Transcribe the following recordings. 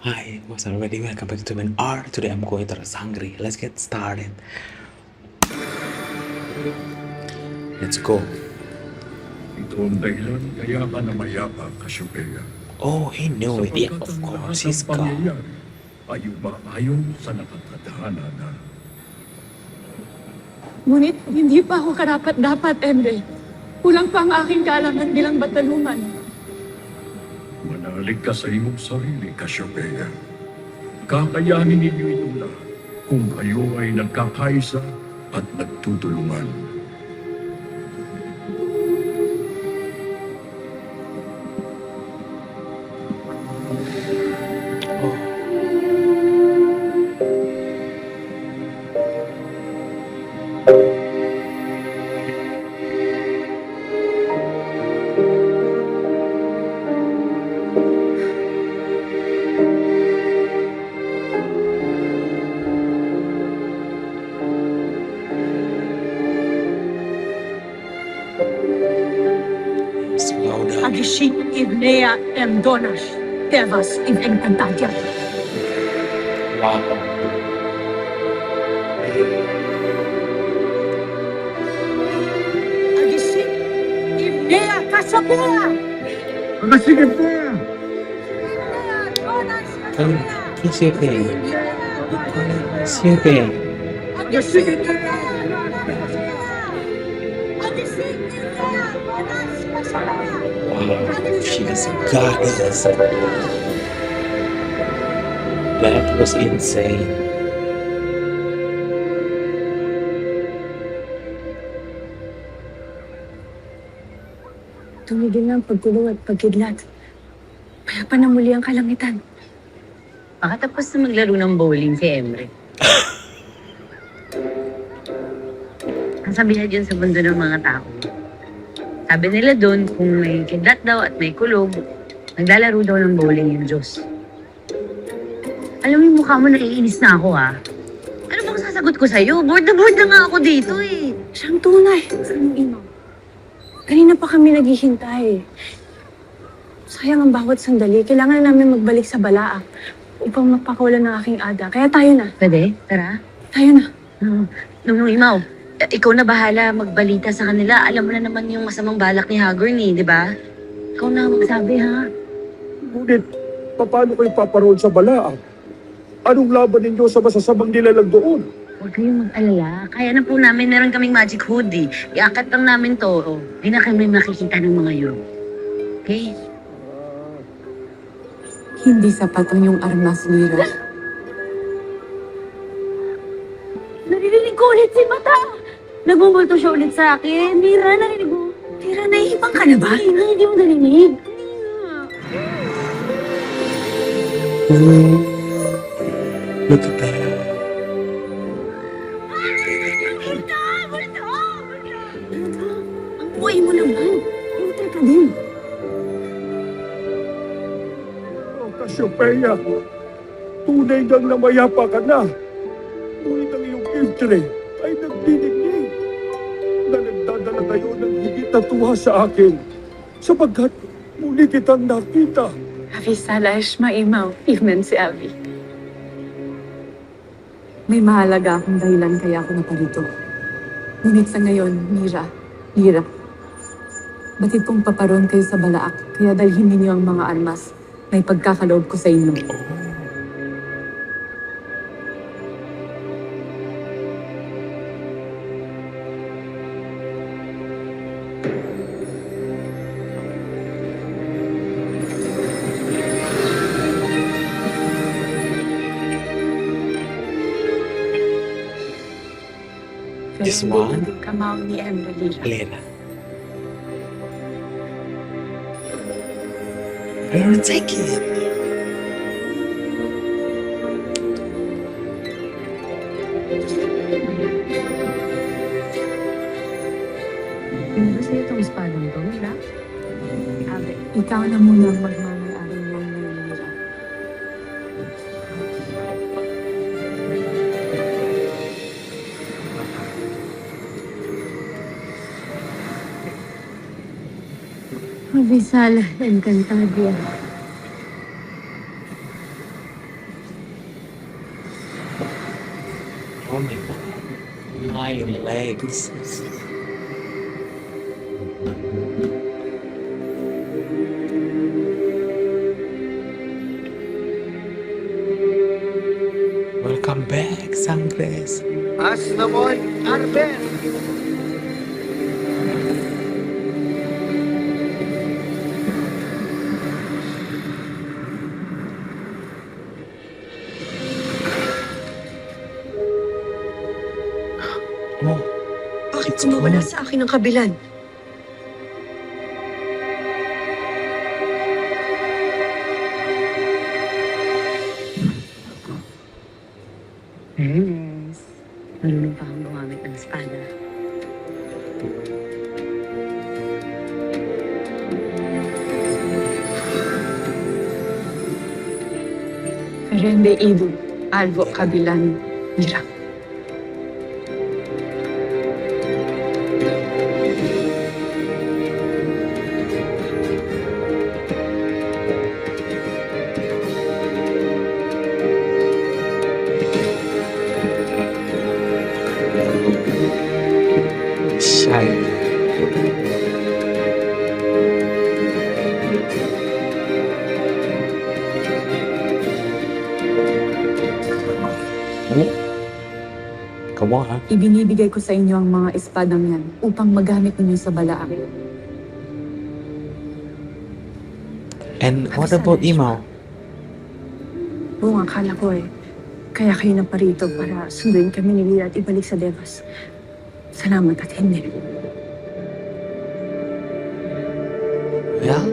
Hi, what's everybody? Welcome back to an R. Today I'm going to hungry. Let's get started. Let's go. Ito ang dahilan kaya ka namayapa, Cassiopeia. Oh, he knew it. Yeah, Sapagkat of ang lahat course. ng He's God. pangyayari ay umaayon sa nakatadhana na. Ngunit hindi pa ako karapat-dapat, Emre. Kulang pa ang aking kaalaman bilang bataluman. Manalig ka sa iyong sarili, Cassiopeia. Kakayanin ninyo itong lahat kung kayo ay nagkakaisa at nagtutulungan. Slow down. Agishik Ivnea Donash, Tevas Encantadia. Wow. Agishik Ivnea Cassiopeia. Pagasigit na yan! Siapa? Siapa? Pagasigit na yan! Wow, she is a goddess. That was insane. Tumigil na ang pagkulong at pagkidlat. Payapa na muli ang kalangitan. Makatapos na maglaro ng bowling si Emre. Ang sabi na dyan sa mundo ng mga tao. Sabi nila doon, kung may kidlat daw at may kulog, naglalaro daw ng bowling yung Diyos. Alam mo yung mukha mo, naiinis na ako ha. Ano bang sasagot ko sa'yo? Bored na nga ako dito eh. Siyang tunay. Saan ino? Kanina pa kami naghihintay. Sayang ang bawat sandali. Kailangan namin magbalik sa Balaak upang mapakawalan ng aking ada. Kaya tayo na. Pwede? Tara. Tayo na. Nung Imaw, ikaw na bahala magbalita sa kanila. Alam mo na naman yung masamang balak ni Hagorn eh, di ba? Ikaw na magsabi ha. Ngunit, paano kayo paparoon sa Balaam? Anong laban ninyo sa masasamang nilalang doon? Huwag kayong mag-alala. Kaya na po namin, meron kaming magic hoodie. Iakat lang namin to. Oh. Di na kami makikita ng mga yun. Okay? Hindi sapat ang iyong armas, Mira. Naririnig ko ulit si Mata! Nagbumulto siya ulit sa akin. Mira, narinig mo. Mira, nahihibang ka na ba? Mira, hindi mo narinig. Look at that. Ang buhay mo naman. Hintay ka din. Oh, Cassiopeia, tunay ngang namayapa ka na. Ngunit ang iyong iltre ay nagdinignig na nagdadala tayo ng higit na tuwa sa akin sapagkat muli kitang nakita. Avi Salash, maimaw. Even si Avi. May mahalaga akong dahilan kaya ako naparito. Ngunit sa ngayon, Mira, batid kong paparoon kayo sa Balaak, kaya dalhin ninyo ang mga armas. May pagkakaloob ko sa inyo. This one? Kamao ni Emily. Elena. We're taking it. Hindi ba sa'yo itong espadang to, Mira? Ate, ikaw na muna ang magmamayari ng Mira. Mabisala, Encantadia. giant legs. Welcome back, Sangres. As naman, Arben! Oh, Bakit It's kumawala gone. sa akin ang kabilan? Fairness. Marunong pa kang gumamit ng espada. Ferende Idu, Alvo Kabilan, Mira. Shy. Oh. Come on, ha? Ibinibigay ko sa inyo ang mga espadang yan upang magamit ninyo sa balaang. And what about Imaw? Oo, akala ko kaya kayo na parito para sunduin kami ni Lira at ibalik sa Devas. Salamat at hindi. Well,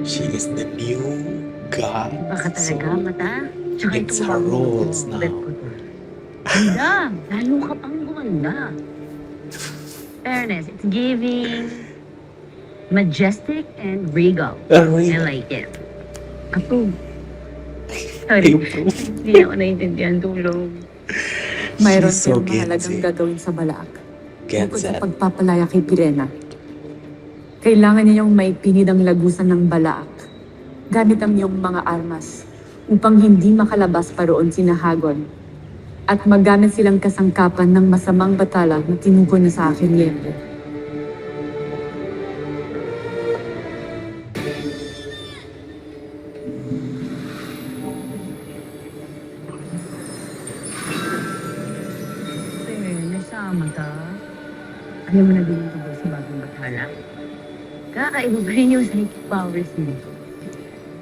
she is the new god. Baka So, talaga, mata. Tsaka it's itong her bago roles ko, now. bet ko to. Ganda! Lalo ka pang gumanda. Fairness, it's giving majestic and regal. I like it. Approve. Sorry, hindi ako naiintindihan tulong. Mayroon She's so kayong mahalagang Genzi. gagawin sa balaak. Bukod sa Genzi. pagpapalaya kay Pirena. Kailangan niyong maipinid ang lagusan ng balaak gamit ang iyong mga armas upang hindi makalabas pa roon si Nahagon at magamit silang kasangkapan ng masamang batala na tinugon na sa akin Yembe. Fairness, mata. Alam mo na din yung tungkol sa bagong bathala. Kakaiba pa rin yung psychic powers mo.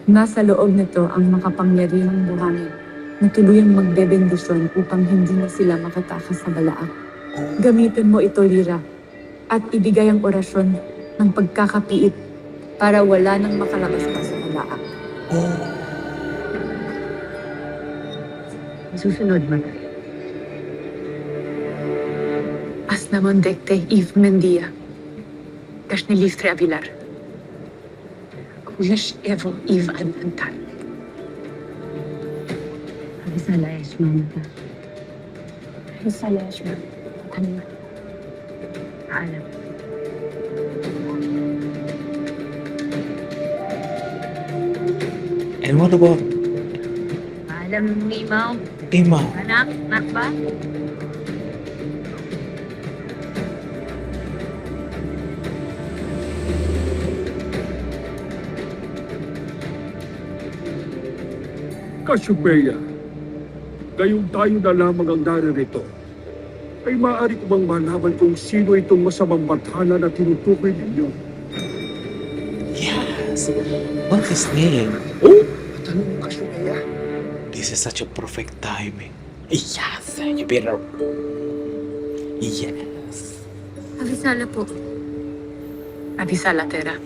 Nasa loob nito ang makapangyarihang buhangin na tuluyang magbebendisyon upang hindi na sila makatakas sa balaak. Gamitin mo ito, Lira, at ibigay ang orasyon ng pagkakapiit para wala nang makalabas pa sa balaak. Oh, Susunod, mata. As naman dekte Eve Mendia. Dash ni Listre Avilar. Kulish Evo Eve Advantal. Abisala, Eshma, mata. Risalesh mo. Ano? Alam. and what about Alam ni Mau. Imaw? Anak, anak ba? Cassiopeia, gayong tayo na lamang ang naririto, ay maaari ko bang malaman kung sino itong masamang bathala na tinutukoy ninyo? Yes. What's his name? Oh, tanong mo, Cassiopeia. This is such a perfect timing. Yes, you better. Yes. Avisala po. Abisala, Tera.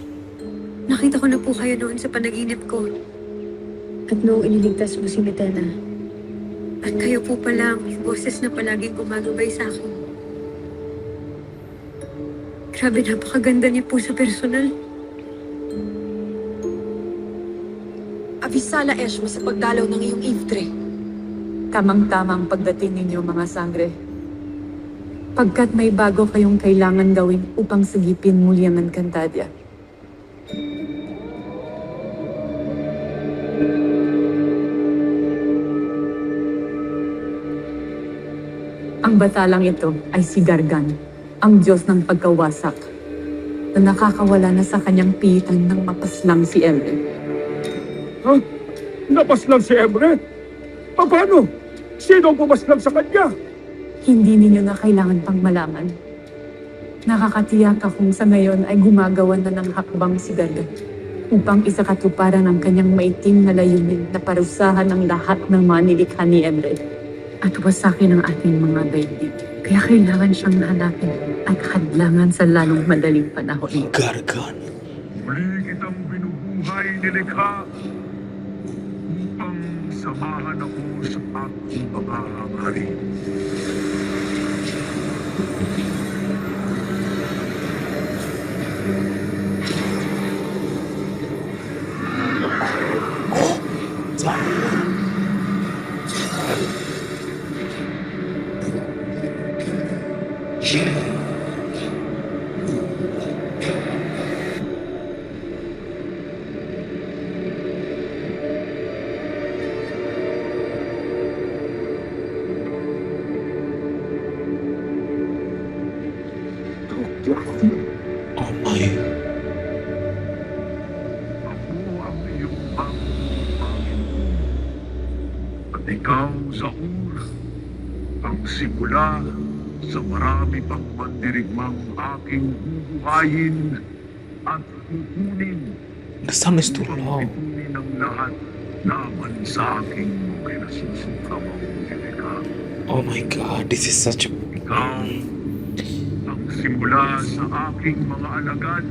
Nakita ko na po kayo noon sa panaginip ko. At noong iniligtas mo si Mitena. At kayo po pala ang boses na palaging gumagabay sa akin. Grabe, napakaganda niyo po sa personal. Avisala, Eshma, sa pagdalaw ng iyong Ivtre. Tamang-tamang pagdating ninyo, mga sangre. Pagkat may bago kayong kailangan gawin upang sagipin muli ang Encantadia. Ang Ang batalang ito ay si Gargan, ang Diyos ng pagkawasak, na nakakawala na sa kanyang pihitan ng mapaslang si Elre. Ha? Napaslang si Emre? Paano? Sino ang pumaslang sa kanya? Hindi ninyo na kailangan pang malaman. Nakakatiyak akong sa ngayon ay gumagawa na ng hakbang si Gargan upang isakatuparan ang kanyang maitim na layunin na parusahan ang lahat ng mga nilikha ni Emre at wasakin ang ating mga daigdig. Kaya kailangan siyang hanapin at hadlangan sa lalong madaling panahon. Gargan. Muli kitang binubuhay nilikha upang samahan ako sa aking mga hangarin. Oh my. Ako ang iyong Panginoon. At ikaw, Saul, ang simula sa marami pang mandirigmang aking bubuhayin at kukunin. The is too long. Itunin ang lahat laban sa aking kinasusukamang nilikha. Oh my god, this is such a... Ikaw ang simula sa aking mga alagad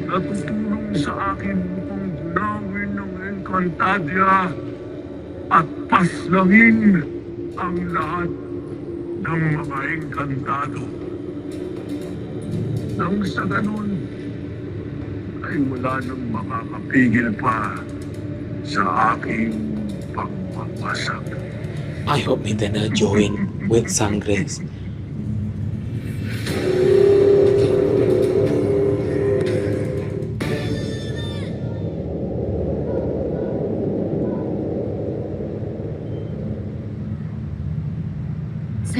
na tutulong sa akin upang gunawin ng Encantadia at paslangin ang lahat ng mga engkantado. Nang sa ganun, ay wala nang makakapigil pa sa aking pagpapasak. I hope Midena join with Sangres.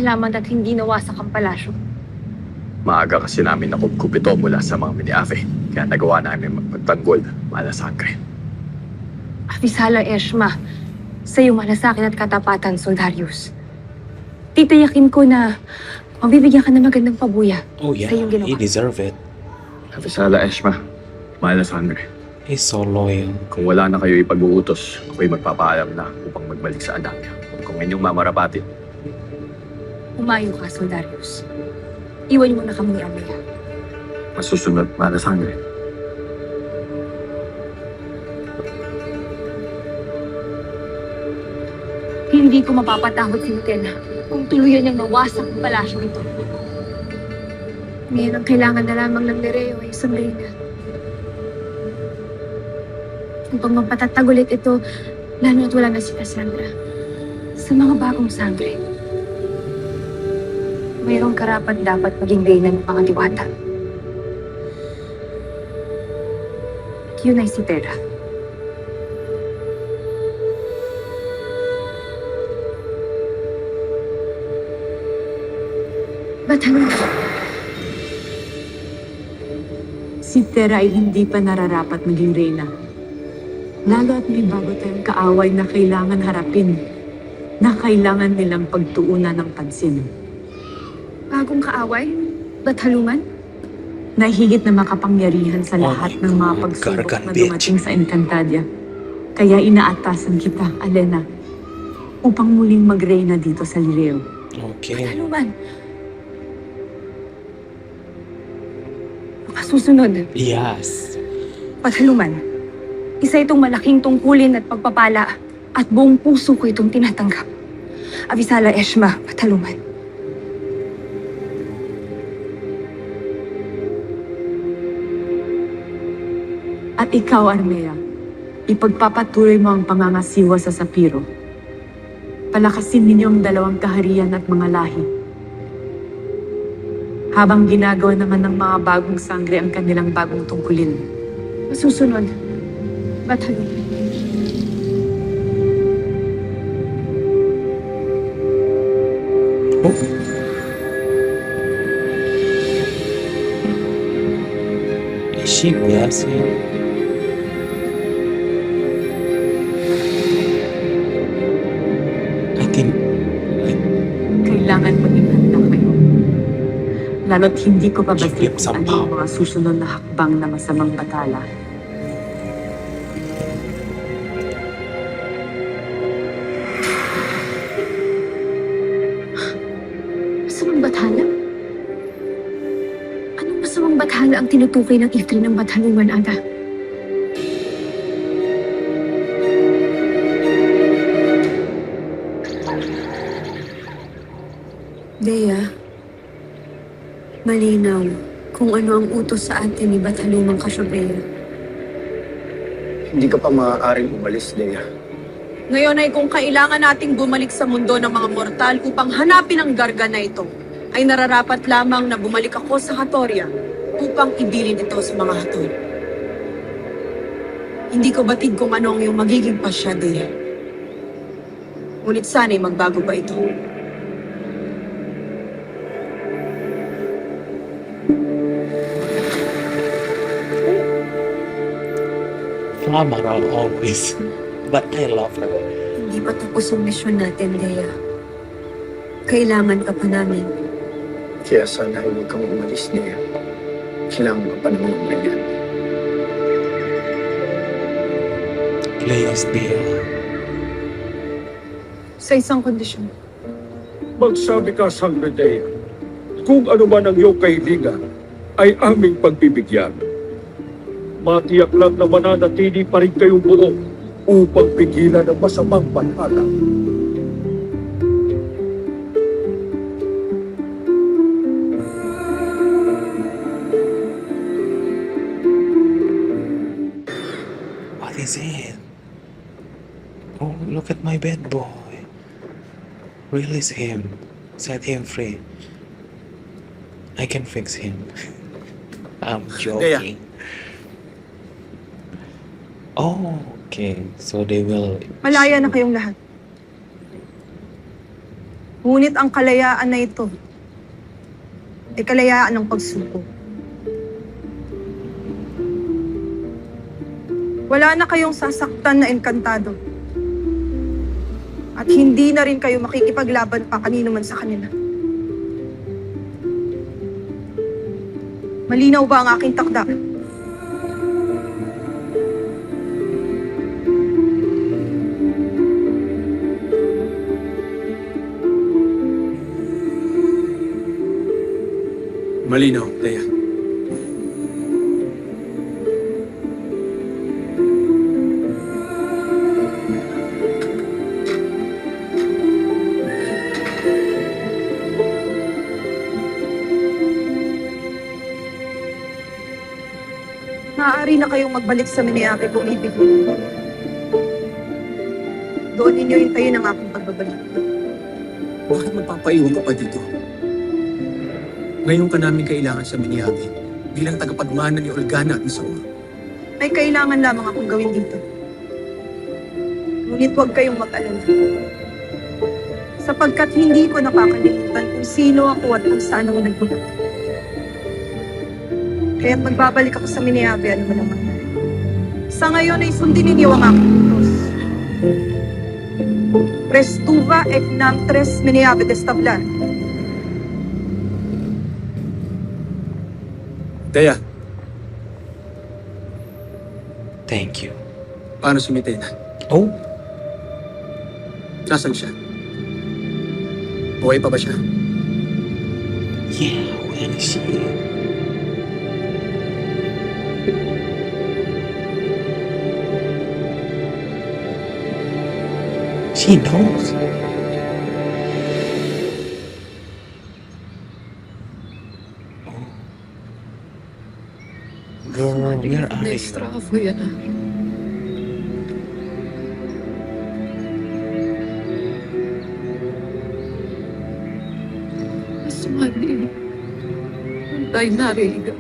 Salamat at hindi nawasak ang palasyo. Maaga kasi namin nakupkup ito mula sa mga miniafe, kaya nagawa namin magtanggol, malasangre. Avisala Eshma, sa iyong malasakit at katapatan, Soldarius. Titiyakin ko na mabibigyan ka ng magandang pabuya Oh yeah, sa iyong ginawa. he deserve it. Avisala Eshma, malasangre. He's so loyal. Kung wala na kayo ipag-uutos, ako'y magpapaalam na upang magbalik sa anak. Kung inyong mamarapatin, Umayo ka, Soldarius. Iwan mo na kami ni Amaya. masusunod malasangre. Hindi ko mapapatawad si Mitena kung tuluyan niyang nawasak ang palasyo nito. Ngayon ang kailangan na lamang ng Nereo ay isang reyna. Upang mapatatag ito, lalo at wala na si Cassandra. Sa mga bagong sangre, mayroong karapat dapat maging reyna ng mga diwata. At yun ay si Terra. Ba't ano? Si Terra ay hindi pa nararapat maging reyna. Lalo at may bago tayong kaaway na kailangan harapin, na kailangan nilang pagtuunan ng pansin. Bagong kaaway? Ba't haluman? Na higit na makapangyarihan sa Oh lahat my ng mga God, pagsubok Gargan, na bitch. dumating sa Encantadia. Kaya inaatasan kita, Alena, upang muling magreyna dito sa Lireo. Okay. Haluman? Susunod, Yes. Pathaluman. Isa itong malaking tungkulin at pagpapala at buong puso ko itong tinatanggap. Avisala Eshma, Pathaluman. At ikaw, Armea, ipagpapatuloy mo ang pangangasiwa sa Sapiro. Palakasin ninyo ang dalawang kaharian at mga lahi. Habang ginagawa naman ng mga bagong sangre ang kanilang bagong tungkulin. Masusunod, Pathaluman. Oh. Is she blessing? I think Kailangan maging handa kayo. Lalo't hindi ko Give pabatid him kung some ano yung mga susunod na hakbang na masamang batala. Masamang bathala? Anong masamang bathala ang tinutukoy ng Ifrit ng Bathalungan, Ada? Dea, malinaw kung ano ang utos sa atin ni Bathalumang Cassiopeia. Hindi ka pa maaaring umalis, Leia. Ngayon ay kung kailangan nating bumalik sa mundo ng mga mortal upang hanapin ang garga na ito, ay nararapat lamang na bumalik ako sa Hatoria upang ibilin ito sa mga hatol. Hindi ko batid kung ano ang iyong magiging pasya, Dea. Ngunit sana'y magbago pa ito. phenomenal always. But I love her. Hindi pa tapos ang misyon natin, Dea. Kailangan ka pa namin. Kaya sana ay huwag kang umalis, Leia. Kailangan ka pa naman ng ganyan. Leia's deal. Sa isang kondisyon. Magsabi ka, Sangre Dea, kung ano man ang iyong kahilingan, ay aming pagbibigyan. Matiyak lang na mananatili pa rin kayong buo upang pigilan ang masamang banhala. What is it? Oh, look at my bad boy. Release him. Set him free. I can fix him. I'm joking. Oh, okay. So they will... Malaya na kayong lahat. Ngunit ang kalayaan na ito ay kalayaan ng pagsuko. Wala na kayong sasaktan na engkantado. At hindi na rin kayo makikipaglaban pa kanino man sa kanila. Malinaw ba ang aking takda? Malinaw, Leia. Maaari na kayong magbalik sa Minneapolis kung ibig niyo. Doon ninyo hintayin ang aking pagbabalik. Bakit magpapaiwan ka pa dito? Ngayon ka namin kailangan sa Miniabi bilang tagapagmana ni Olgana at ni Saul. May kailangan lamang akong gawin dito. Ngunit huwag kayong mag-alala. Sapagkat hindi ko nakakalimutan kung sino ako at kung saan ako nagmula. Kaya't magbabalik ako sa Minneapolis ano man ang mangyari. Sa ngayon ay sundin ninyo ang aking utos. Prestuva ek nam tres Minneapolis destablan. Dea, Thank you. paano si Mitena? Oh, Nasaan siya? Buhay pa ba siya? yeah. Where is she? She knows. Girl, where are you? Naistrafo yan ah. Asmali. Antay nariga.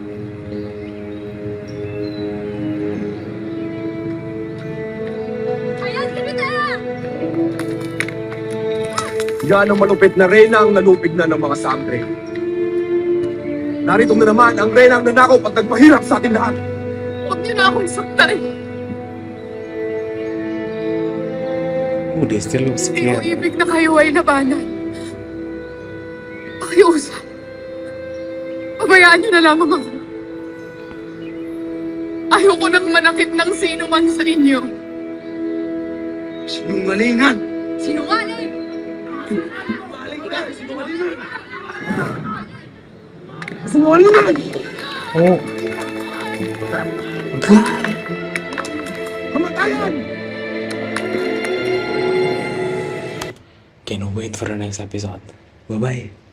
Yan ang malupit na reyna ang nalupig na ng mga sangre. Narito na naman ang reyna ang nanakaw at nagpahirap sa atin lahat. Huwag niyo na akong saktan. Oh, they still look Hindi ko scared. ibig na kayo ay labanan. Pakiusap. Pabayaan niyo na lamang ako. Ayoko nang manakit ng sino man sa inyo. Sinungalingan! Sinungaling! Sinungalingan! Oh. Kamatayan! Can't wait for the next episode. Bye-bye.